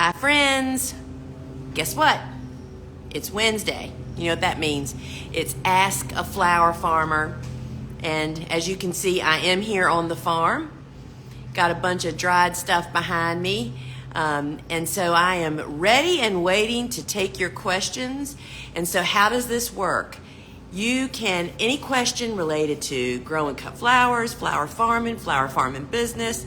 Hi friends, guess what? It's Wednesday. You know what that means? It's Ask a Flower Farmer. And as you can see, I am here on the farm. Got a bunch of dried stuff behind me. And so I am ready and waiting to take your questions. And so how does this work? You can, any question related to growing cut flowers, flower farming business,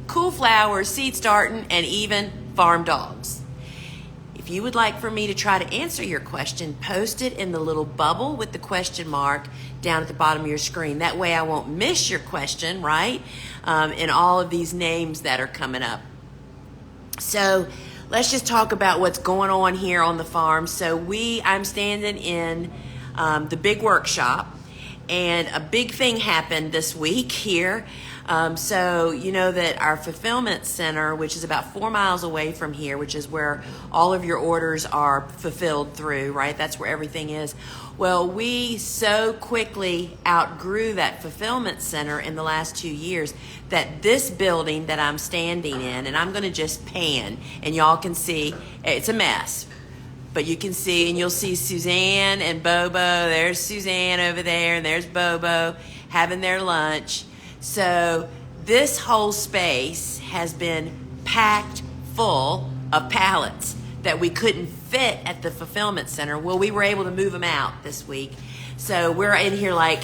cool flowers, seed starting, and even farm dogs. If you would like for me to try to answer your question, post it in the little bubble with the question mark down at the bottom of your screen. That way I won't miss your question, right? In all of these names that are coming up. So let's just talk about what's going on here on the farm. So I'm standing in the big workshop, and a big thing happened this week here. So you know that our fulfillment center, which is about 4 miles away from here, which is where all of your orders are fulfilled through, right? That's where everything is. Well, we so quickly outgrew that fulfillment center in the last 2 years that this building that I'm standing in, and I'm going to just pan, and y'all can see, it's a mess. But you can see, and you'll see Suzanne and Bobo. There's Suzanne over there, and there's Bobo having their lunch. So this whole space has been packed full of pallets that we couldn't fit at the fulfillment center. Well, we were able to move them out this week. So we're in here like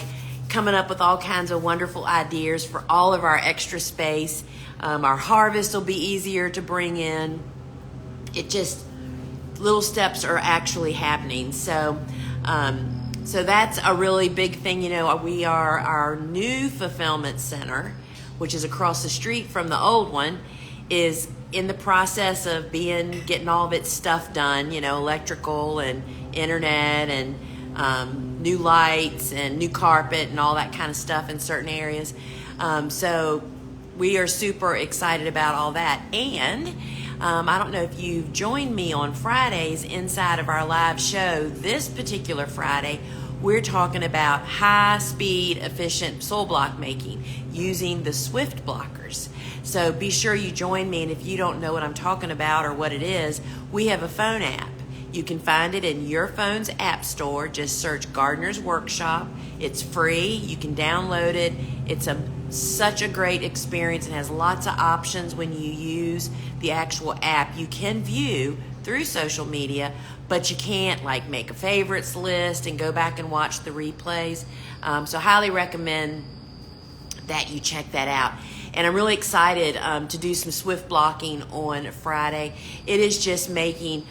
coming up with all kinds of wonderful ideas for all of our extra space. Our harvest will be easier to bring in. Little steps are actually happening. So that's a really big thing. You know, our new fulfillment center, which is across the street from the old one, is in the process of getting all of its stuff done, you know, electrical and internet and new lights and new carpet and all that kind of stuff in certain areas. So we are super excited about all that. And I don't know if you've joined me on Fridays inside of our live show. This particular Friday, we're talking about high-speed, efficient soil block making using the Swift blockers. So be sure you join me, and if you don't know what I'm talking about or what it is, we have a phone app. You can find it in your phone's app store. Just search Gardener's Workshop. It's free. You can download it. It's such a great experience and has lots of options when you use the actual app. You can view through social media, but you can't like make a favorites list and go back and watch the replays. So highly recommend that you check that out. And I'm really excited to do some Swift blocking on Friday. It is just making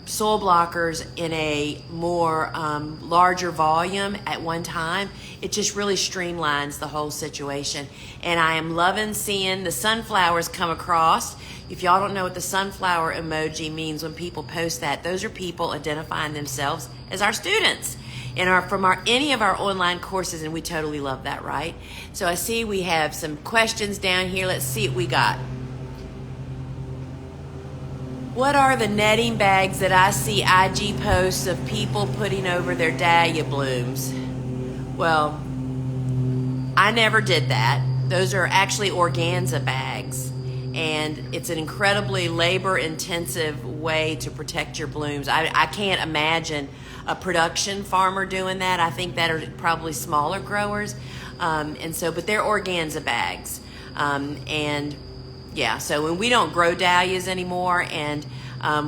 soil blockers in a more larger volume at one time. It just really streamlines the whole situation. And I am loving seeing the sunflowers come across. If y'all don't know what the sunflower emoji means when people post that, those are people identifying themselves as our students from any of our online courses, and we totally love that, right? So I see we have some questions down here. Let's see what we got. What are the netting bags that I see IG posts of people putting over their dahlia blooms? Well, I never did that. Those are actually organza bags, and it's an incredibly labor-intensive way to protect your blooms. I can't imagine a production farmer doing that. I think that are probably smaller growers, but they're organza bags, and yeah. So when we don't grow dahlias anymore, and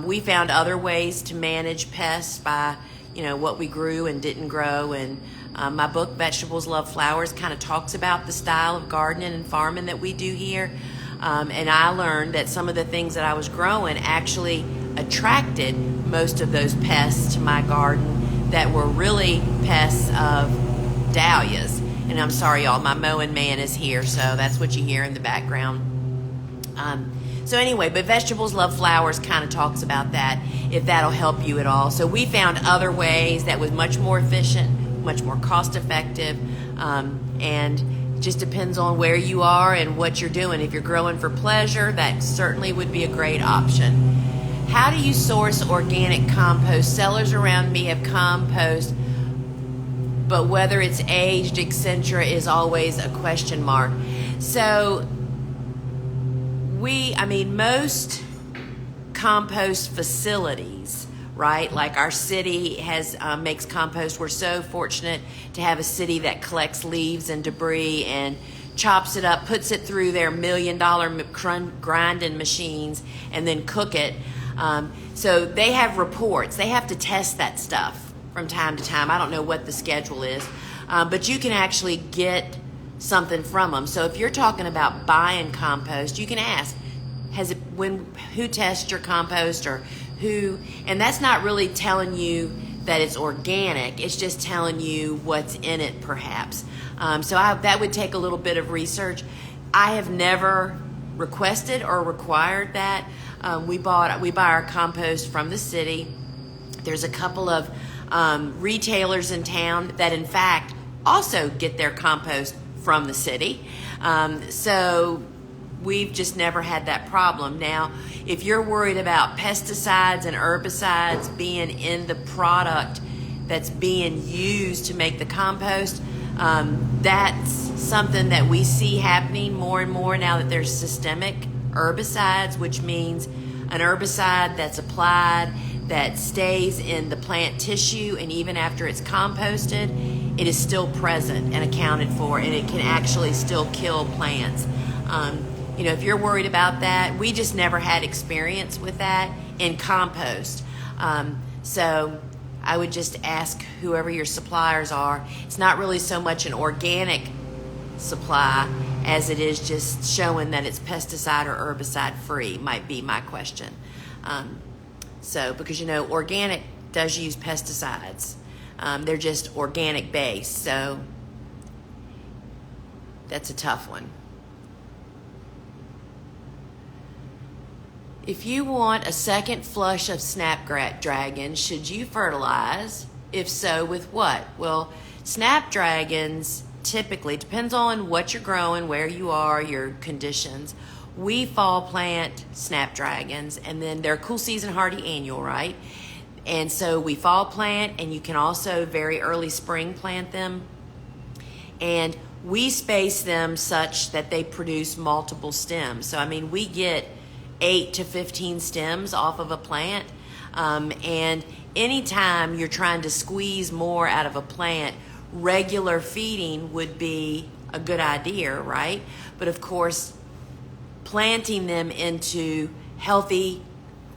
we found other ways to manage pests by what we grew and didn't grow. And my book Vegetables Love Flowers kind of talks about the style of gardening and farming that we do here. And I learned that some of the things that I was growing actually attracted most of those pests to my garden that were really pests of dahlias. And I'm sorry, y'all, my mowing man is here, so that's what you hear in the background. So anyway, but Vegetables Love Flowers kind of talks about that, if that'll help you at all. So we found other ways that was much more efficient, much more cost effective, and just depends on where you are and what you're doing. If you're growing for pleasure, that certainly would be a great option. How do you source organic compost? Sellers around me have compost, but whether it's aged, etc., is always a question mark. So most compost facilities, right? Like our city has makes compost. We're so fortunate to have a city that collects leaves and debris and chops it up, puts it through their $1 million grinding machines, and then cook it. So they have reports. They have to test that stuff from time to time. I don't know what the schedule is, but you can actually get something from them. So if you're talking about buying compost, you can ask, who tests your compost, or who, and that's not really telling you that it's organic. It's just telling you what's in it, perhaps. That would take a little bit of research. I have never requested or required that. We buy our compost from the city. There's a couple of retailers in town that, in fact, also get their compost from the city. So we've just never had that problem. Now, if you're worried about pesticides and herbicides being in the product that's being used to make the compost, that's something that we see happening more and more now that there's systemic herbicides, which means an herbicide that's applied that stays in the plant tissue, and even after it's composted, it is still present and accounted for, and it can actually still kill plants. If you're worried about that, we just never had experience with that in compost. So I would just ask whoever your suppliers are. It's not really so much an organic supply as it is just showing that it's pesticide or herbicide free, might be my question. Because organic does use pesticides. They're just organic based, so that's a tough one. If you want a second flush of Snapdragon, should you fertilize? If so, with what? Well, Snapdragons typically, depends on what you're growing, where you are, your conditions. We fall plant Snapdragons, and then they're cool season hardy annual, right? And so we fall plant, and you can also very early spring plant them. And we space them such that they produce multiple stems. So, we get 8 to 15 stems off of a plant. And anytime you're trying to squeeze more out of a plant, regular feeding would be a good idea, right? But of course, planting them into healthy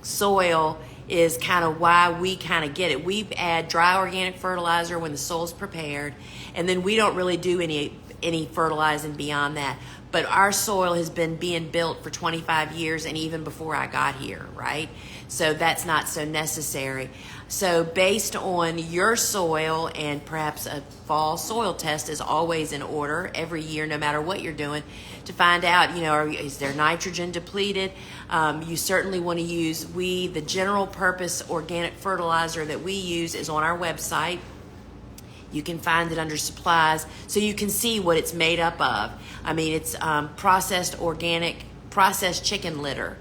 soil is kind of why we kind of get it. We add dry organic fertilizer when the soil's prepared, and then we don't really do any fertilizing beyond that. But our soil has been being built for 25 years and even before I got here, right? So that's not so necessary. So based on your soil, and perhaps a fall soil test is always in order every year, no matter what you're doing, to find out, is there nitrogen depleted? You certainly want to use, the general purpose organic fertilizer that we use is on our website. You can find it under supplies, so you can see what it's made up of. It's processed chicken litter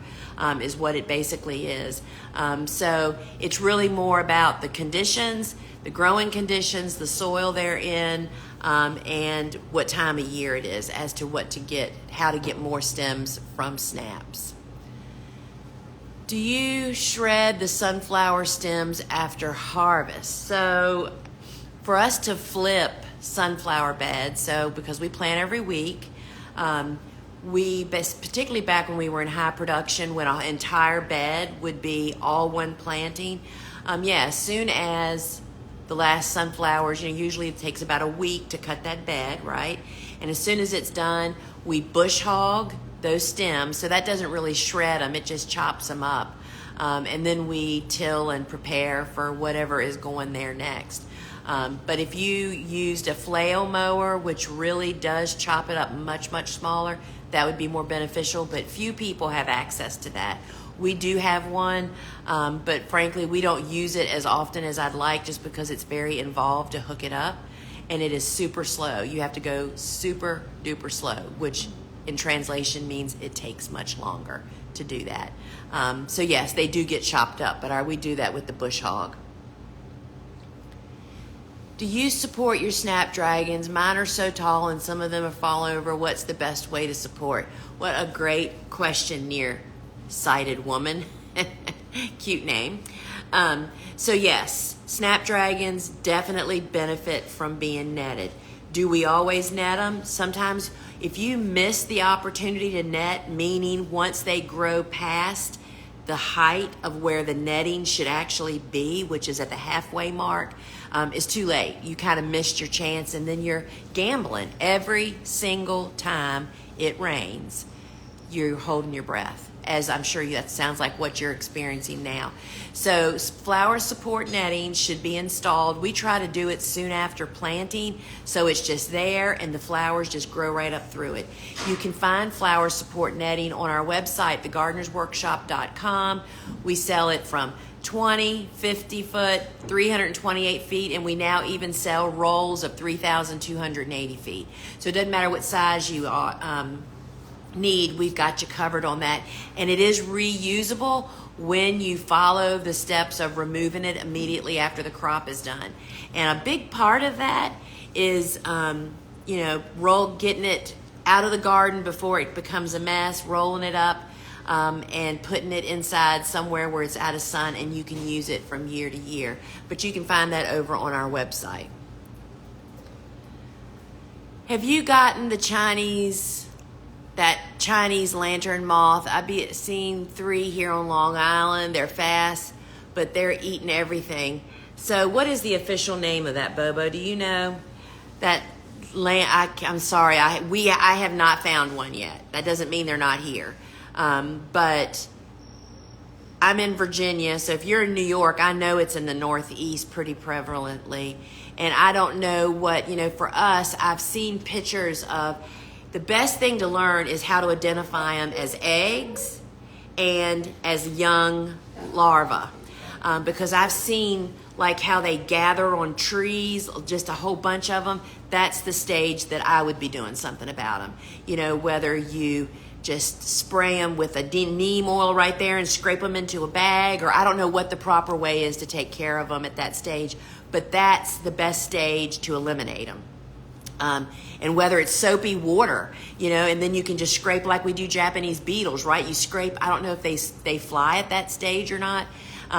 is what it basically is. So it's really more about the conditions, the growing conditions, the soil they're in, and what time of year it is as to how to get more stems from snaps. Do you shred the sunflower stems after harvest? So for us to flip sunflower beds, because we plant every week, particularly back when we were in high production, when an entire bed would be all one planting, as soon as the last sunflowers, usually it takes about a week to cut that bed, right? And as soon as it's done, we bush hog those stems, so that doesn't really shred them, it just chops them up. And then we till and prepare for whatever is going there next. But if you used a flail mower, which really does chop it up much, much smaller, that would be more beneficial, but few people have access to that. We do have one, but frankly, we don't use it as often as I'd like, just because it's very involved to hook it up, and it is super slow. You have to go super duper slow, which in translation means it takes much longer to do that. So yes, they do get chopped up, but we do that with the bush hog. Do you support your Snapdragons? Mine are so tall and some of them have fallen over. What's the best way to support? What a great question, near-sighted woman. Cute name. So yes, Snapdragons definitely benefit from being netted. Do we always net them? Sometimes if you miss the opportunity to net, meaning once they grow past the height of where the netting should actually be, which is at the halfway mark, it's too late. You kind of missed your chance, and then you're gambling every single time it rains. You're holding your breath, as I'm sure that sounds like what you're experiencing now. So flower support netting should be installed. We try to do it soon after planting, so it's just there and the flowers just grow right up through it. You can find flower support netting on our website, thegardenersworkshop.com. We sell it from 20, 50 foot, 328 feet, and we now even sell rolls of 3,280 feet. So it doesn't matter what size you need, we've got you covered on that. And it is reusable when you follow the steps of removing it immediately after the crop is done. And a big part of that is, getting it out of the garden before it becomes a mess, rolling it up, and putting it inside somewhere where it's out of sun and you can use it from year to year. But you can find that over on our website. Have you gotten that Chinese lantern moth? I've seen 3 here on Long Island. They're fast, but they're eating everything. So what is the official name of that, Bobo? Do you know? I'm sorry, I have not found one yet. That doesn't mean they're not here. But I'm in Virginia, so if you're in New York, I know it's in the Northeast pretty prevalently. And I don't know what, for us, I've seen pictures of, the best thing to learn is how to identify them as eggs and as young larvae. Because I've seen like how they gather on trees, just a whole bunch of them. That's the stage that I would be doing something about them. Whether you just spray them with a neem oil right there and scrape them into a bag, or I don't know what the proper way is to take care of them at that stage, but that's the best stage to eliminate them. And whether it's soapy water, and then you can just scrape like we do Japanese beetles, right? You scrape, I don't know if they fly at that stage or not.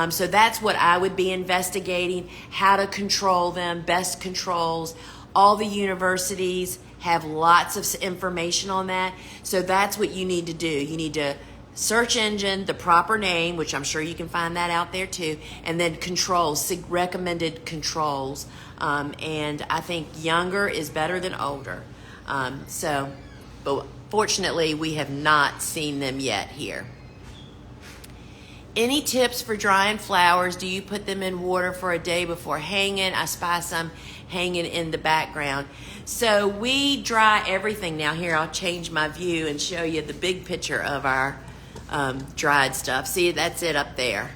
So that's what I would be investigating, how to control them, best controls. All the universities have lots of information on that. So that's what you need to do. You need to search engine, the proper name, which I'm sure you can find that out there too, and then controls, recommended controls. And I think younger is better than older. But fortunately, we have not seen them yet here. Any tips for drying flowers? Do you put them in water for a day before hanging? I spy some hanging in the background. So we dry everything now. Here, I'll change my view and show you the big picture of our dried stuff. See, that's it up there.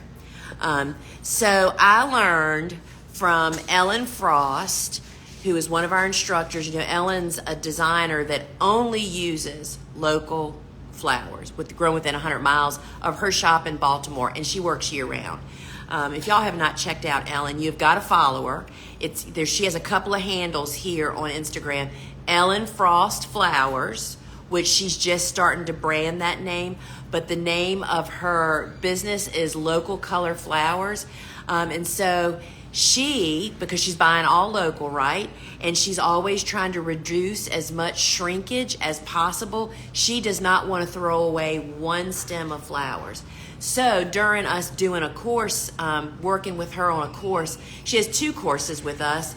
So I learned from Ellen Frost, who is one of our instructors. Ellen's a designer that only uses local flowers grown within 100 miles of her shop in Baltimore, and she works year-round. If y'all have not checked out Ellen, you've got to follow her. She has a couple of handles here on Instagram, Ellen Frost Flowers, which she's just starting to brand that name, but the name of her business is Local Color Flowers. And so because she's buying all local, right? And she's always trying to reduce as much shrinkage as possible. She does not want to throw away one stem of flowers. So during us doing a course, working with her on a course, she has 2 courses with us.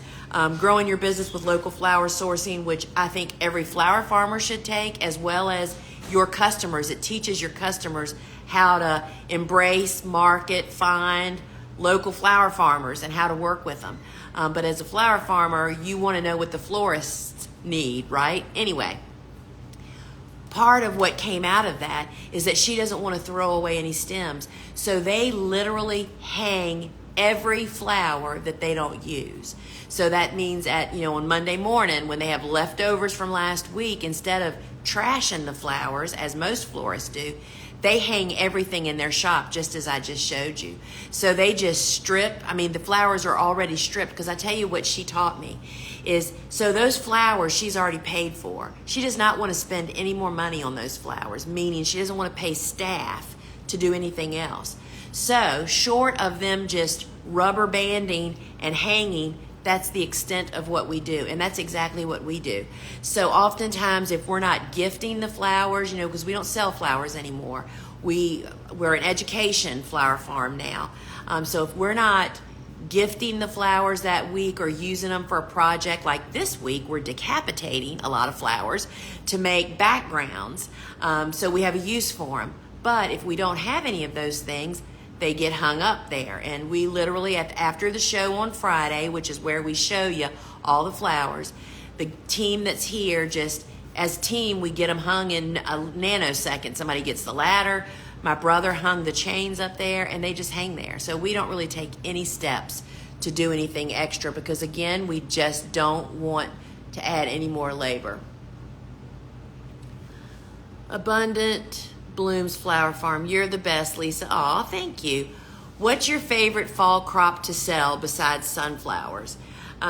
Growing Your Business with Local Flower Sourcing, which I think every flower farmer should take, as well as your customers. It teaches your customers how to embrace, market, find local flower farmers and how to work with them. But as a flower farmer, you want to know what the florists need, right? Anyway, part of what came out of that is that she doesn't want to throw away any stems. So they literally hang every flower that they don't use. So that means on Monday morning when they have leftovers from last week, instead of trashing the flowers, as most florists do, they hang everything in their shop just as I just showed you. So they just strip. The flowers are already stripped, because I tell you what she taught me is, so those flowers she's already paid for. She does not want to spend any more money on those flowers, meaning she doesn't want to pay staff to do anything else. So short of them just rubber banding and hanging, that's the extent of what we do, and that's exactly what we do. So oftentimes if we're not gifting the flowers, because we don't sell flowers anymore, we're an education flower farm now. So if we're not gifting the flowers that week or using them for a project, like this week we're decapitating a lot of flowers to make backgrounds, so we have a use for them. But if we don't have any of those things, they get hung up there. And we literally, after the show on Friday, which is where we show you all the flowers, the team that's here, just as a team, we get them hung in a nanosecond. Somebody gets the ladder. My brother hung the chains up there, and they just hang there. So we don't really take any steps to do anything extra because, again, we just don't want to add any more labor. Abundant Blooms Flower Farm. You're the best, Lisa. Aw, thank you. What's your favorite fall crop to sell besides sunflowers?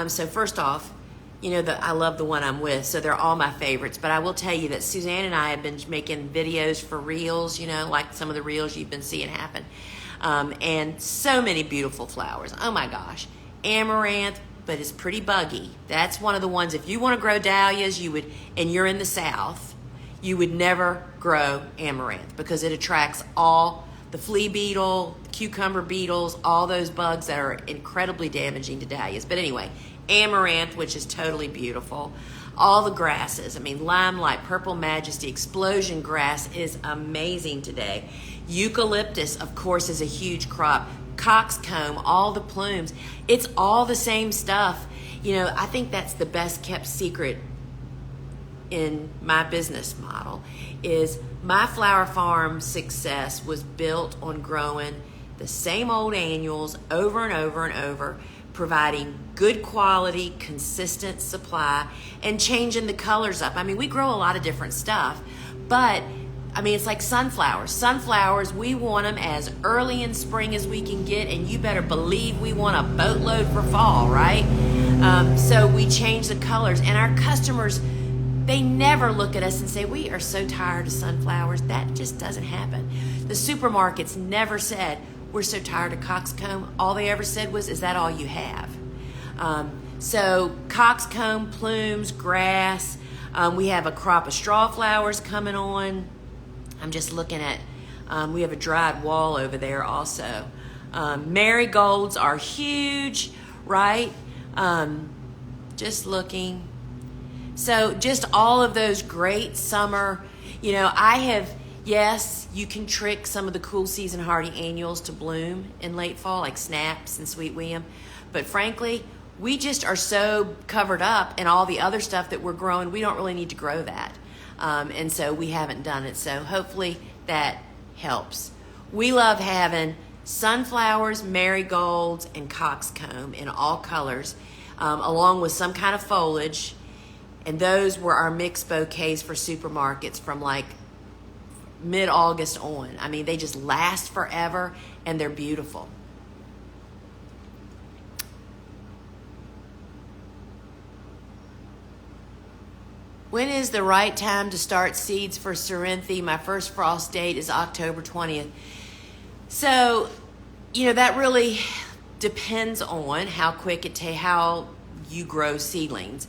So first off, I love the one I'm with, so they're all my favorites. But I will tell you that Suzanne and I have been making videos for reels, like some of the reels you've been seeing happen. And so many beautiful flowers. Oh my gosh. Amaranth, but it's pretty buggy. That's one of the ones, if you want to grow dahlias, and you're in the South, you would never grow amaranth because it attracts all the flea beetle, cucumber beetles, all those bugs that are incredibly damaging to dahlias. But anyway, amaranth, which is totally beautiful. All the grasses, limelight, purple majesty, explosion grass is amazing today. Eucalyptus, of course, is a huge crop. Coxcomb, all the plumes. It's all the same stuff. I think that's the best kept secret in my business model, is my flower farm success was built on growing the same old annuals over and over and over, providing good quality, consistent supply, and changing the colors up. We grow a lot of different stuff, but it's like sunflowers. Sunflowers, we want them as early in spring as we can get, and you better believe we want a boatload for fall, right? So we change the colors, and our customers, they never look at us and say, we are so tired of sunflowers. That just doesn't happen. The supermarkets never said, we're so tired of coxcomb. All they ever said was, is that all you have? So coxcomb, plumes, grass. We have a crop of straw flowers coming on. I'm just looking at, we have a dried wall over there also. Marigolds are huge, right? Just looking. So just all of those great summer, yes, you can trick some of the cool season hardy annuals to bloom in late fall, like snaps and sweet William. But frankly, we just are so covered up in all the other stuff that we're growing, we don't really need to grow that. And so we haven't done it. So hopefully that helps. We love having sunflowers, marigolds, and coxcomb in all colors, along with some kind of foliage. And those were our mixed bouquets for supermarkets from like mid-August on. They just last forever and they're beautiful. When is the right time to start seeds for Cerinthe? My first frost date is October 20th. So, that really depends on how how you grow seedlings.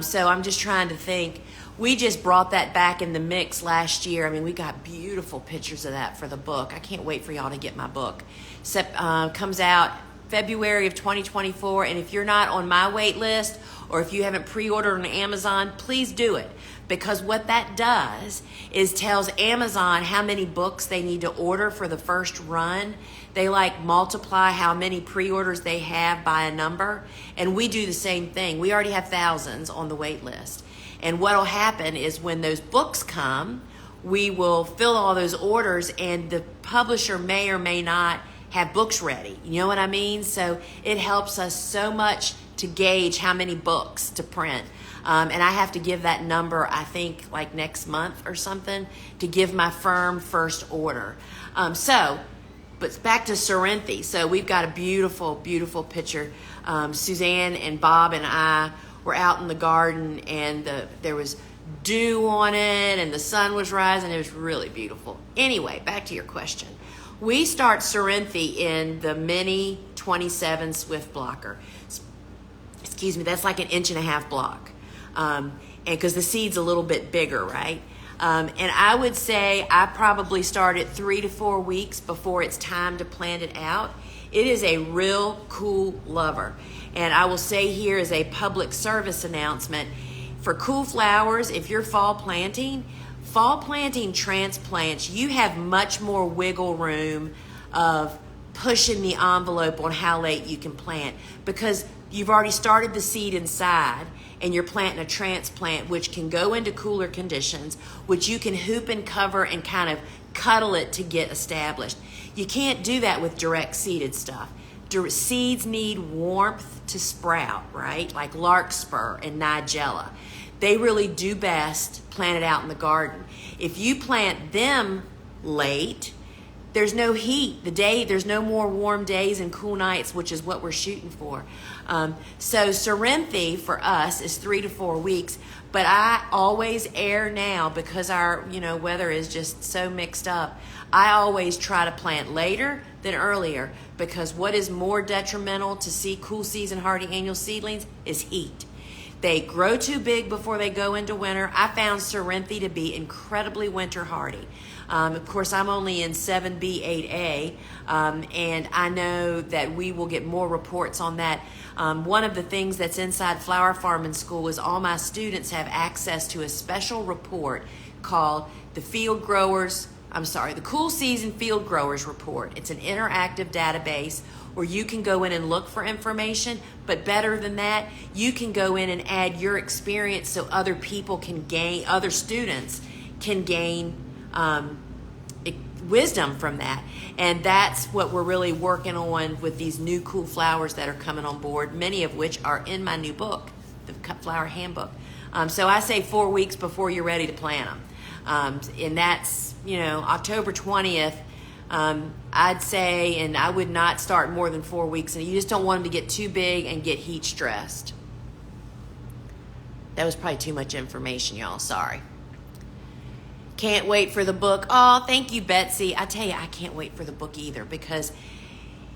So I'm just trying to think. We just brought that back in the mix last year. We got beautiful pictures of that for the book. I can't wait for y'all to get my book. Comes out February of 2024. And if you're not on my wait list or if you haven't pre-ordered on Amazon, please do it. Because what that does is tells Amazon how many books they need to order for the first run. They multiply how many pre-orders they have by a number. And we do the same thing. We already have thousands on the wait list. And what'll happen is when those books come, we will fill all those orders and the publisher may or may not have books ready. You know what I mean? So it helps us so much to gauge how many books to print. And I have to give that number, I think, next month or something to give my firm first order. But back to Cerinthe. So we've got a beautiful, beautiful picture. Suzanne and Bob and I were out in the garden and there was dew on it and the sun was rising. It was really beautiful. Anyway, back to your question. We start Sorrenthe in the Mini 27 Swift Blocker. Excuse me, that's like an 1.5-inch block. And because the seed's a little bit bigger, right? And I would say I probably start at 3 to 4 weeks before it's time to plant it out. It is a real cool lover. And I will say here as a public service announcement, for cool flowers, if you're fall planting transplants, you have much more wiggle room of pushing the envelope on how late you can plant, because you've already started the seed inside and you're planting a transplant which can go into cooler conditions, which you can hoop and cover and kind of cuddle it to get established. You can't do that with direct seeded stuff. Seeds need warmth to sprout, right? Like larkspur and nigella. They really do best planted out in the garden. If you plant them late, there's no heat. There's no more warm days and cool nights, which is what we're shooting for. So Sorrenthe for us is 3 to 4 weeks, but I always err now because our weather is just so mixed up. I always try to plant later than earlier, because what is more detrimental to cool season hardy annual seedlings is heat. They grow too big before they go into winter. I found Sorrenthe to be incredibly winter hardy. Of course, I'm only in 7B8A, and I know that we will get more reports on that. One of the things that's inside Flower Farming School is all my students have access to a special report called the Cool Season Field Growers Report. It's an interactive database where you can go in and look for information, but better than that, you can go in and add your experience so other students can gain wisdom from that. And that's what we're really working on with these new cool flowers that are coming on board, many of which are in my new book, the Cut Flower Handbook. So I say 4 weeks before you're ready to plant them. And that's, October 20th, I'd say, and I would not start more than 4 weeks. And you just don't want them to get too big and get heat stressed. That was probably too much information, y'all. Sorry. Can't wait for the book. Oh, thank you, Betsy. I tell you, I can't wait for the book either, because,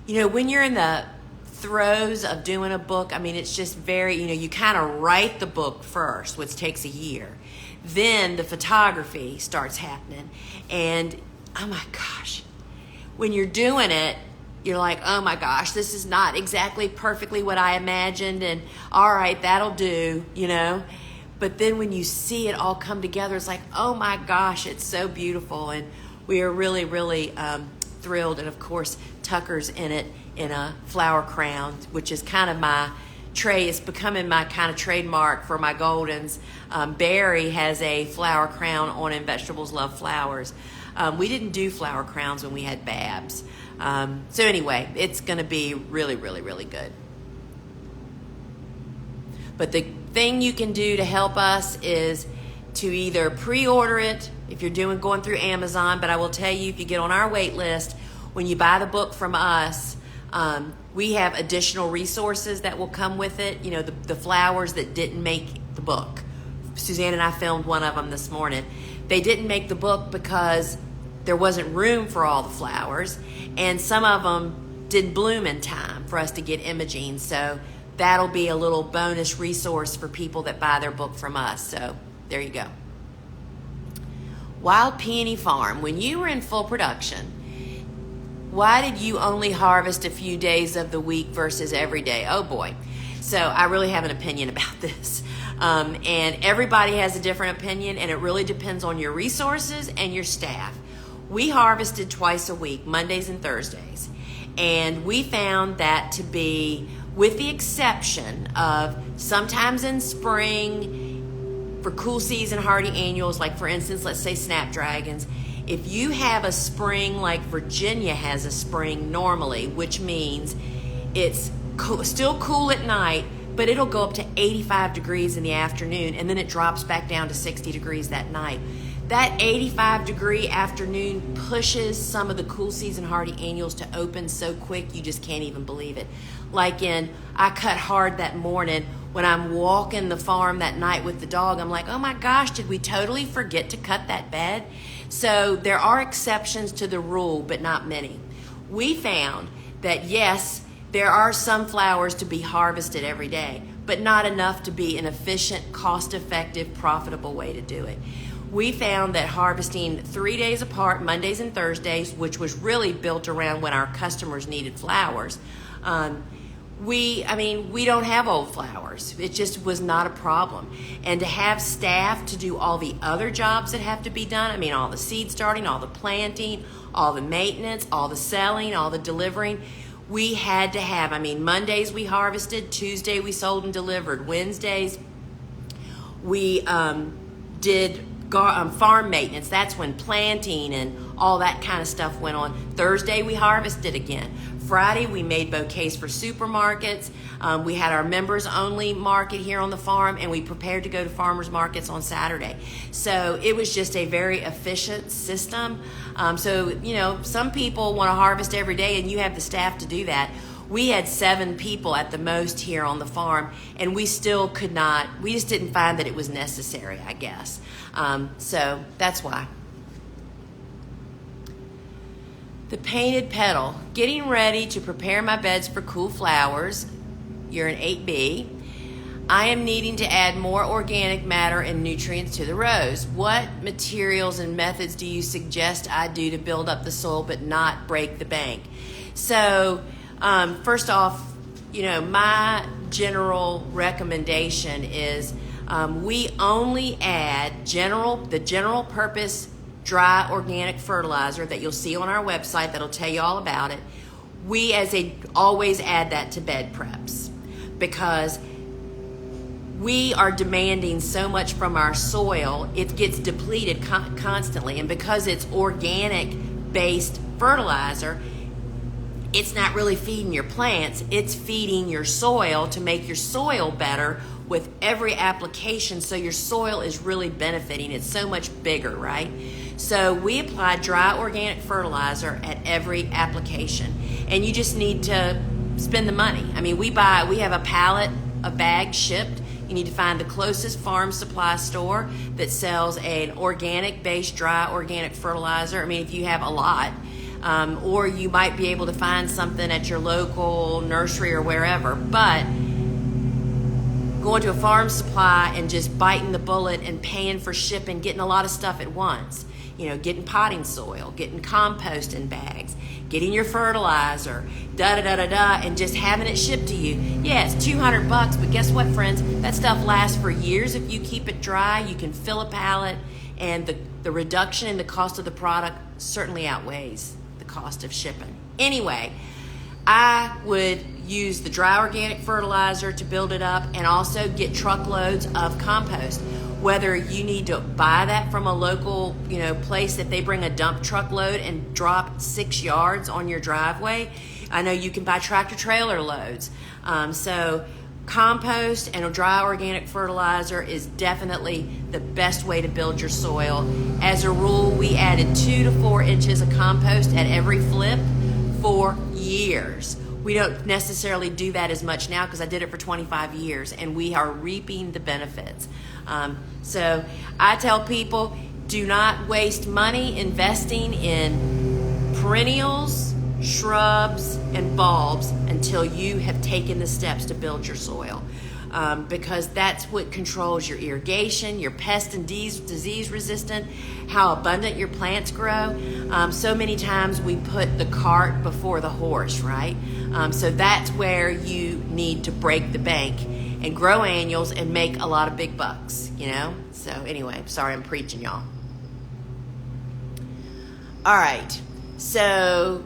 when you're in the throes of doing a book, it's just very, you kind of write the book first, which takes a year. Then the photography starts happening. And, oh my gosh, when you're doing it, you're like, oh my gosh, this is not exactly perfectly what I imagined. And all right, that'll do, But then when you see it all come together, it's like, oh my gosh, it's so beautiful. And we are really, really thrilled. And of course, Tucker's in it in a flower crown, which is kind of my it's becoming my kind of trademark for my Goldens. Barry has a flower crown on in Vegetables Love Flowers. We didn't do flower crowns when we had Babs. So anyway, it's going to be really, really, really good. But the thing you can do to help us is to either pre-order it if you're going through Amazon. But I will tell you, if you get on our wait list, when you buy the book from us, we have additional resources that will come with it. The flowers that didn't make the book. Suzanne and I filmed one of them this morning. They didn't make the book because there wasn't room for all the flowers, and some of them didn't bloom in time for us to get imaging. So that'll be a little bonus resource for people that buy their book from us. So there you go. Wild Peony Farm, when you were in full production, why did you only harvest a few days of the week versus every day? Oh boy. So I really have an opinion about this. And everybody has a different opinion, and it really depends on your resources and your staff. We harvested twice a week, Mondays and Thursdays. And we found that to be, with the exception of sometimes in spring for cool season hardy annuals, like for instance, let's say Snapdragons, if you have a spring like Virginia has a spring normally, which means it's still cool at night, but it'll go up to 85 degrees in the afternoon, and then it drops back down to 60 degrees that night. That 85-degree afternoon pushes some of the cool season hardy annuals to open so quick you just can't even believe it. I cut hard that morning when I'm walking the farm that night with the dog, I'm like, oh my gosh, did we totally forget to cut that bed? So there are exceptions to the rule, but not many. We found that yes, there are some flowers to be harvested every day, but not enough to be an efficient, cost-effective, profitable way to do it. We found that harvesting 3 days apart, Mondays and Thursdays, which was really built around when our customers needed flowers, we don't have old flowers. It just was not a problem. And to have staff to do all the other jobs that have to be done, all the seed starting, all the planting, all the maintenance, all the selling, all the delivering, we had to have, Mondays we harvested, Tuesday we sold and delivered, Wednesdays we did farm maintenance. That's when planting and all that kind of stuff went on. Thursday we harvested again. Friday we made bouquets for supermarkets. We had our members only market here on the farm, and we prepared to go to farmers markets on Saturday. So it was just a very efficient system. Some people want to harvest every day, and you have the staff to do that. We had 7 people at the most here on the farm, and we still could not, we just didn't find that it was necessary, I guess. So that's why. The painted petal. Getting ready to prepare my beds for cool flowers. You're an 8B. I am needing to add more organic matter and nutrients to the rows. What materials and methods do you suggest I do to build up the soil but not break the bank? So, first off, my general recommendation is we only add the general purpose dry organic fertilizer that you'll see on our website that'll tell you all about it. We always add that to bed preps because we are demanding so much from our soil, it gets depleted constantly. And because it's organic based fertilizer, it's not really feeding your plants, it's feeding your soil to make your soil better with every application, so your soil is really benefiting. It's so much bigger, right? So we apply dry organic fertilizer at every application, and you just need to spend the money. We have a pallet of bags shipped. You need to find the closest farm supply store that sells an organic based dry organic fertilizer. If you have a lot, or you might be able to find something at your local nursery or wherever, but going to a farm supply and just biting the bullet and paying for shipping, getting a lot of stuff at once, getting potting soil, getting compost in bags, getting your fertilizer, and just having it shipped to you. Yeah, it's $200, but guess what, friends? That stuff lasts for years if you keep it dry. You can fill a pallet, and the reduction in the cost of the product certainly outweighs the cost of shipping. Anyway, I would use the dry organic fertilizer to build it up, and also get truckloads of compost. Whether you need to buy that from a local, place that they bring a dump truckload and drop 6 yards on your driveway. I know you can buy tractor trailer loads. So compost and a dry organic fertilizer is definitely the best way to build your soil. As a rule, we added 2 to 4 inches of compost at every flip for years. We don't necessarily do that as much now because I did it for 25 years, and we are reaping the benefits. So I tell people, do not waste money investing in perennials, shrubs, and bulbs until you have taken the steps to build your soil. Because that's what controls your irrigation, your pest and disease resistant, how abundant your plants grow. So many times we put the cart before the horse, right? So that's where you need to break the bank and grow annuals and make a lot of big bucks, So anyway, sorry I'm preaching, y'all. All right, so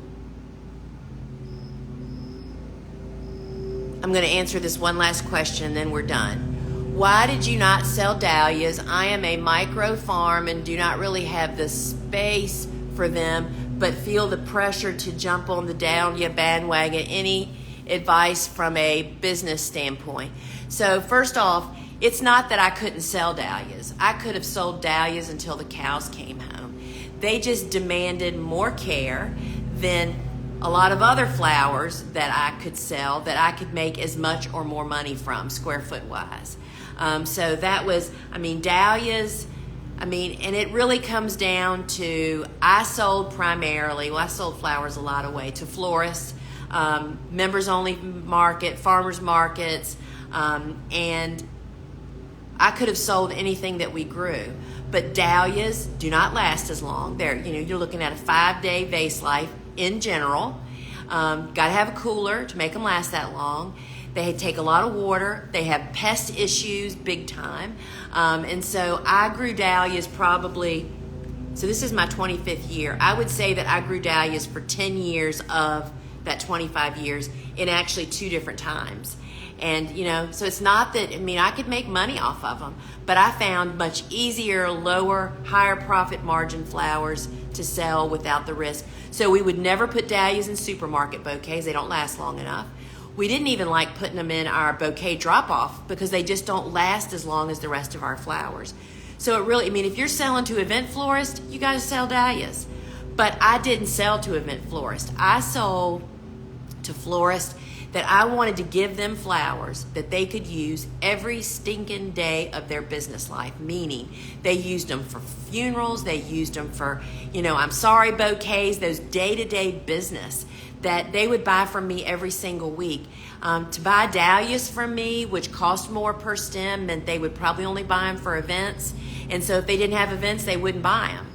I'm going to answer this one last question, and then we're done. Why did you not sell dahlias? I am a micro farm and do not really have the space for them, but feel the pressure to jump on the dahlia bandwagon. Any advice from a business standpoint? So first off, it's not that I couldn't sell dahlias. I could have sold dahlias until the cows came home. They just demanded more care than a lot of other flowers that I could sell that I could make as much or more money from square foot wise. So that was, dahlias, and it really comes down to, I sold flowers a lot of way to florists, members only market, farmers markets, and I could have sold anything that we grew. But dahlias do not last as long. You're looking at a 5-day vase life in general. Got to have a cooler to make them last that long. They take a lot of water. They have pest issues big time. And so I grew dahlias so this is my 25th year. I would say that I grew dahlias for 10 years of that 25 years in actually 2 different times. And, so it's not that, I could make money off of them, but I found much easier, lower, higher profit margin flowers to sell without the risk. So we would never put dahlias in supermarket bouquets. They don't last long enough. We didn't even like putting them in our bouquet drop-off because they just don't last as long as the rest of our flowers. So it really, if you're selling to event florist, you got to sell dahlias. But I didn't sell to event florist. I sold to florists that I wanted to give them flowers that they could use every stinking day of their business life, meaning they used them for funerals, they used them for, I'm sorry bouquets, those day-to-day business that they would buy from me every single week. To buy dahlias from me, which cost more per stem, meant they would probably only buy them for events. And so if they didn't have events, they wouldn't buy them.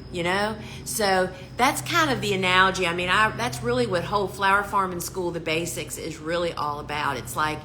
So that's kind of the analogy. That's really what whole Flower Farming School, the basics, is really all about. It's like,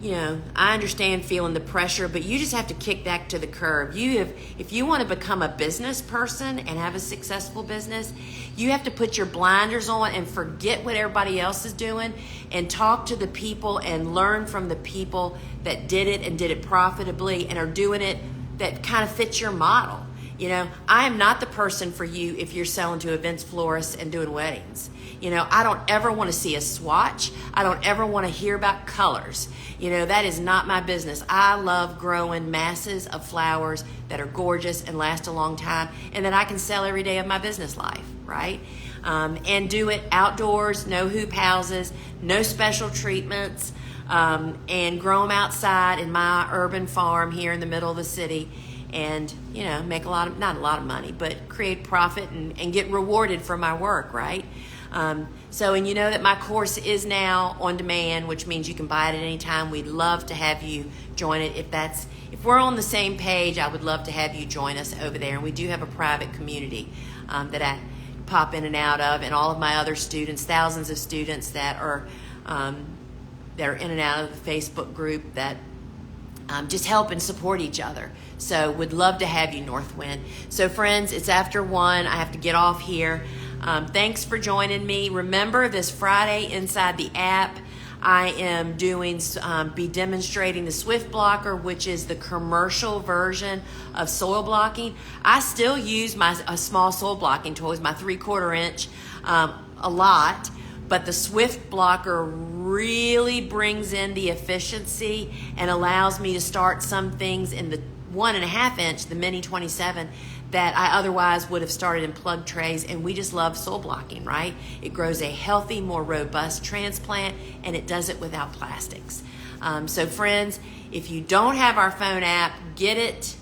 I understand feeling the pressure, but you just have to kick back to the curb. If you want to become a business person and have a successful business, you have to put your blinders on and forget what everybody else is doing and talk to the people and learn from the people that did it and did it profitably and are doing it that kind of fits your model. I am not the person for you if you're selling to events florists and doing weddings. I don't ever want to see a swatch. I don't ever want to hear about colors. That is not my business. I love growing masses of flowers that are gorgeous and last a long time and that I can sell every day of my business life, right? And do it outdoors, no hoop houses, no special treatments, and grow them outside in my urban farm here in the middle of the city. And, make not a lot of money, but create profit and get rewarded for my work, right? And that my course is now on demand, which means you can buy it at any time. We'd love to have you join it. If we're on the same page, I would love to have you join us over there. And we do have a private community that I pop in and out of, and all of my other students, thousands of students that are in and out of the Facebook group that just help and support each other. So would love to have you, Northwind. So friends, it's after 1. I have to get off here. Thanks for joining me. Remember, this Friday inside the app, I am be demonstrating the Swift Blocker, which is the commercial version of soil blocking. I still use a small soil blocking tool, my 3/4 inch, a lot. But the Swift Blocker really brings in the efficiency and allows me to start some things in the 1.5 inch, the Mini 27, that I otherwise would have started in plug trays. And we just love soil blocking, right? It grows a healthy, more robust transplant, and it does it without plastics. So friends, if you don't have our phone app, get it.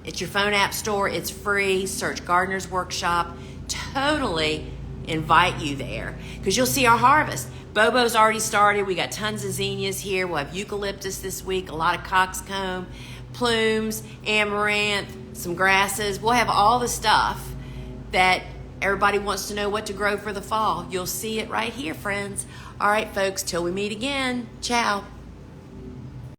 It's your phone app store. It's free. Search Gardener's Workshop. Totally invite you there because you'll see our harvest. Bobo's already started. We got tons of zinnias here. We'll have eucalyptus this week, a lot of coxcomb, plumes, amaranth, some grasses. We'll have all the stuff that everybody wants to know what to grow for the fall. You'll see it right here, friends. All right, folks, till we meet again. Ciao.